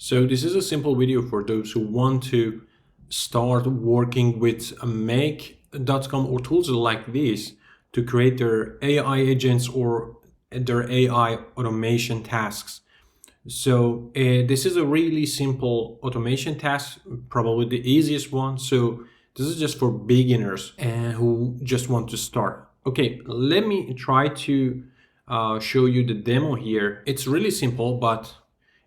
So this is a simple video for those who want to start working with make.com or tools like this to create their AI agents or their AI automation tasks. So this is a really simple automation task, probably the easiest one. So this is just for beginners and who just want to start. Okay, let me try to show you the demo here. It's really simple, but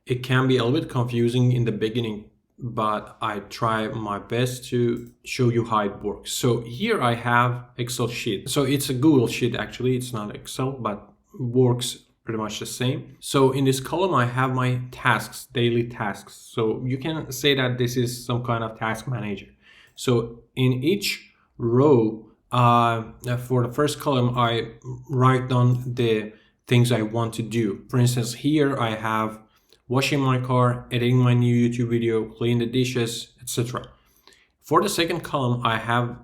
it can be a little bit confusing in the beginning, but I try my best to show you how it works. So here I have Excel sheet. So it's a Google sheet actually, it's not Excel, but works pretty much the same. So in this column, I have my tasks, daily tasks. So you can say that this is some kind of task manager. So in each row, for the first column, I write down the things I want to do. For instance, here I have washing my car, editing my new YouTube video, clean the dishes, etc. For the second column, I have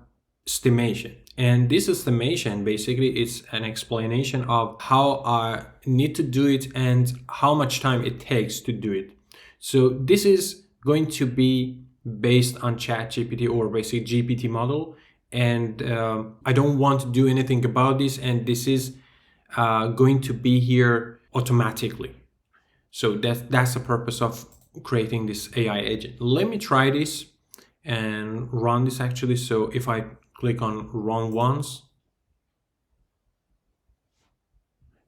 estimation. And this estimation basically is an explanation of how I need to do it and how much time it takes to do it. So this is going to be based on ChatGPT or basic GPT model. And I don't want to do anything about this. And this is going to be here automatically. So that's the purpose of creating this AI agent. Let me try this and run this actually. So if I click on run once.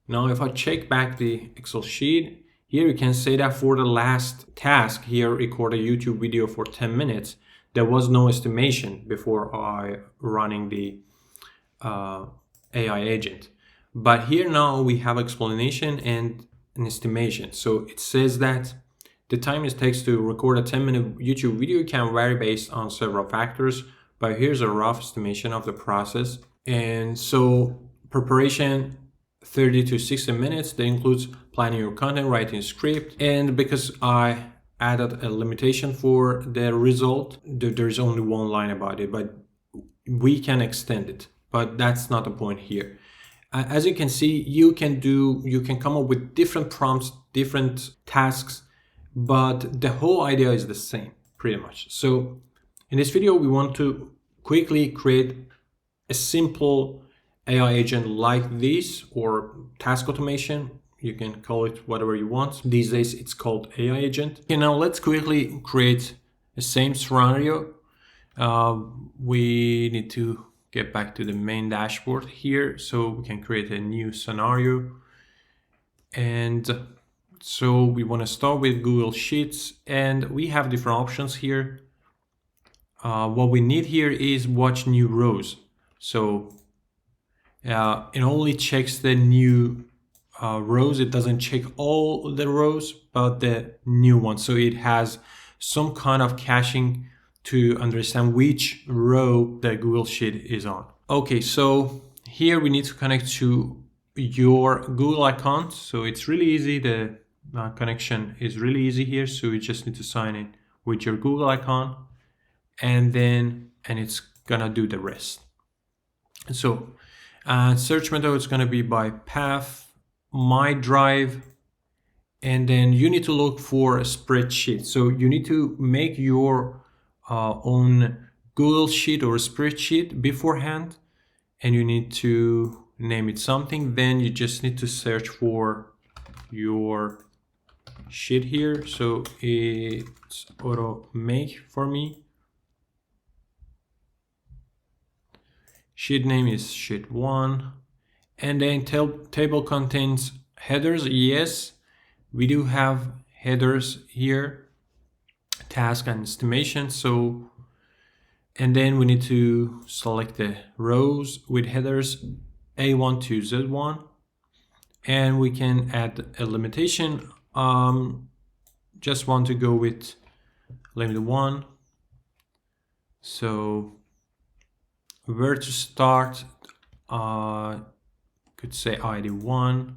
Now if I check back the Excel sheet, here you can say that for the last task here, record a YouTube video for 10 minutes, there was no estimation before I running the AI agent. But here now we have explanation and an estimation. So it says that the time it takes to record a 10-minute YouTube video can vary based on several factors, but here's a rough estimation of the process. And so preparation 30 to 60 minutes, that includes planning your content, writing a script. And because I added a limitation for the result, there's only one line about it, but we can extend it, but that's not the point here. As you can see, you can come up with different prompts, different tasks, but the whole idea is the same pretty much. So in this video, we want to quickly create a simple AI agent like this, or task automation. You can call it whatever you want. These days, it's called AI agent. Okay, now let's quickly create the same scenario. We need to get back to the main dashboard here so we can create a new scenario. And so we want to start with Google Sheets, and we have different options here. What we need here is watch new rows. So it only checks the new rows. It doesn't check all the rows, but the new ones. So it has some kind of caching to understand which row the Google Sheet is on. Okay, so here we need to connect to your Google account. So it's really easy. The connection is really easy here. So you just need to sign in with your Google account, and it's gonna do the rest. So search method is gonna be by path, my drive, and then you need to look for a spreadsheet. So you need to make your own Google Sheet or spreadsheet beforehand, and you need to name it something. Then you just need to search for your sheet here. So it's auto make for me. Sheet name is sheet 1, and then table contains headers. Yes, we do have headers here, task and estimation. So, and then we need to select the rows with headers A1 to Z1, and we can add a limitation. Just want to go with limit 1. So where to start, could say ID 1,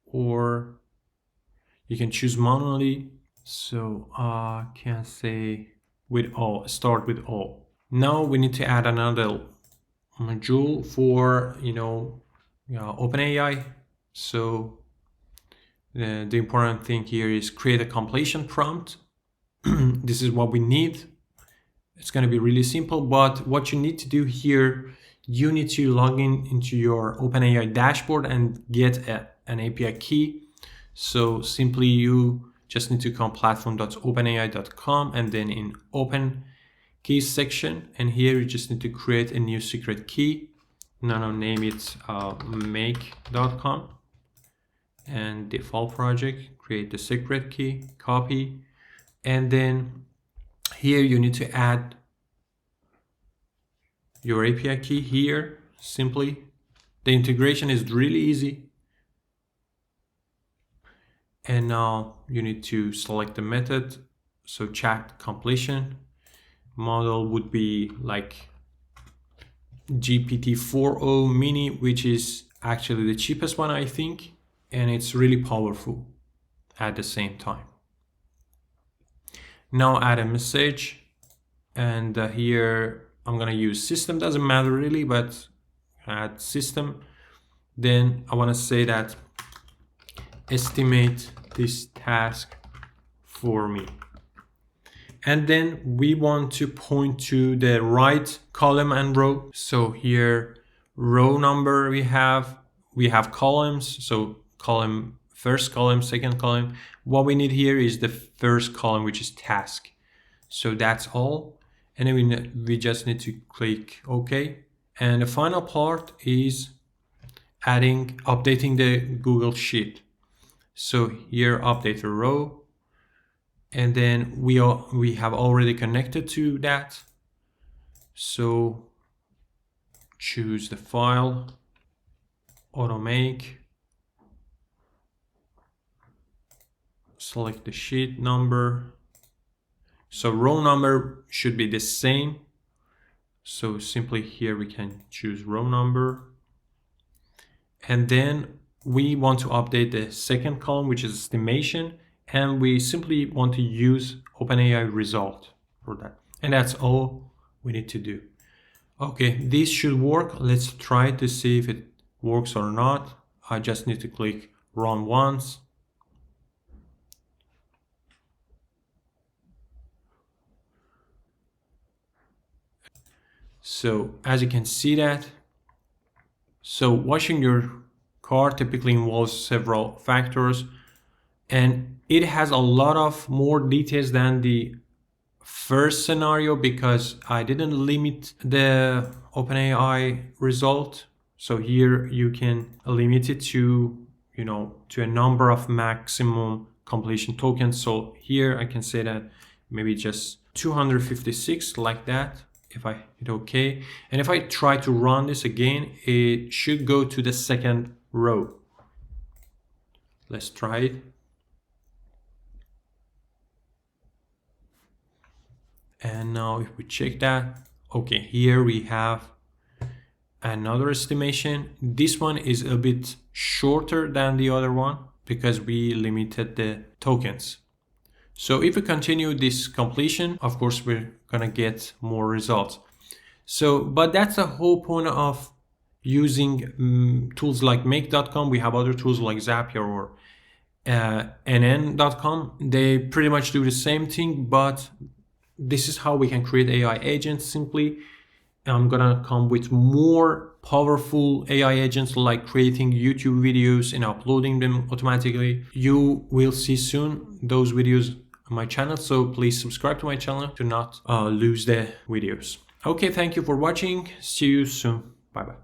or you can choose manually. So can say with all, start with all. Now we need to add another module for OpenAI. So The important thing here is create a completion prompt. This is what we need. It's going to be really simple, but what you need to do here, you need to log in into your OpenAI dashboard and get an API key. So simply you just need to come platform.openai.com and then in open keys section, and here you just need to create a new secret key. Now name it make.com and default project, create the secret key, copy, and then here you need to add your API key here simply. The integration is really easy. And now you need to select the method. So chat completion model would be like GPT 4o mini, which is actually the cheapest one, I think. And it's really powerful at the same time. Now add a message, and here I'm gonna use system, doesn't matter really, but add system. Then I wanna say that estimate this task for me. And then we want to point to the right column and row. So here, row number we have columns. So column, first column, second column. What we need here is the first column, which is task. So that's all. And then we just need to click OK. And the final part is updating the Google Sheet. So here, update a row. And then we have already connected to that. So choose the file, automake, select the sheet number. So row number should be the same. So simply here we can choose row number. And then we want to update the second column, which is estimation. And we simply want to use OpenAI result for that. And that's all we need to do. Okay, this should work. Let's try to see if it works or not. I just need to click run once. So as you can see that, so washing your car typically involves several factors, and it has a lot of more details than the first scenario because I didn't limit the OpenAI result. So here you can limit it to, to a number of maximum completion tokens. So here I can say that maybe just 256 like that. If I hit OK, and if I try to run this again, it should go to the second row. Let's try it. And now if we check that, okay, here we have another estimation. This one is a bit shorter than the other one because we limited the tokens. So if we continue this completion, of course, we're gonna get more results. So, but that's the whole point of using tools like make.com. We have other tools like Zapier or nn.com. They pretty much do the same thing, but this is how we can create AI agents simply. I'm gonna come with more powerful AI agents like creating YouTube videos and uploading them automatically. You will see soon those videos on my channel, so please subscribe to my channel to not lose the videos. Okay, thank you for watching. See you soon. Bye bye.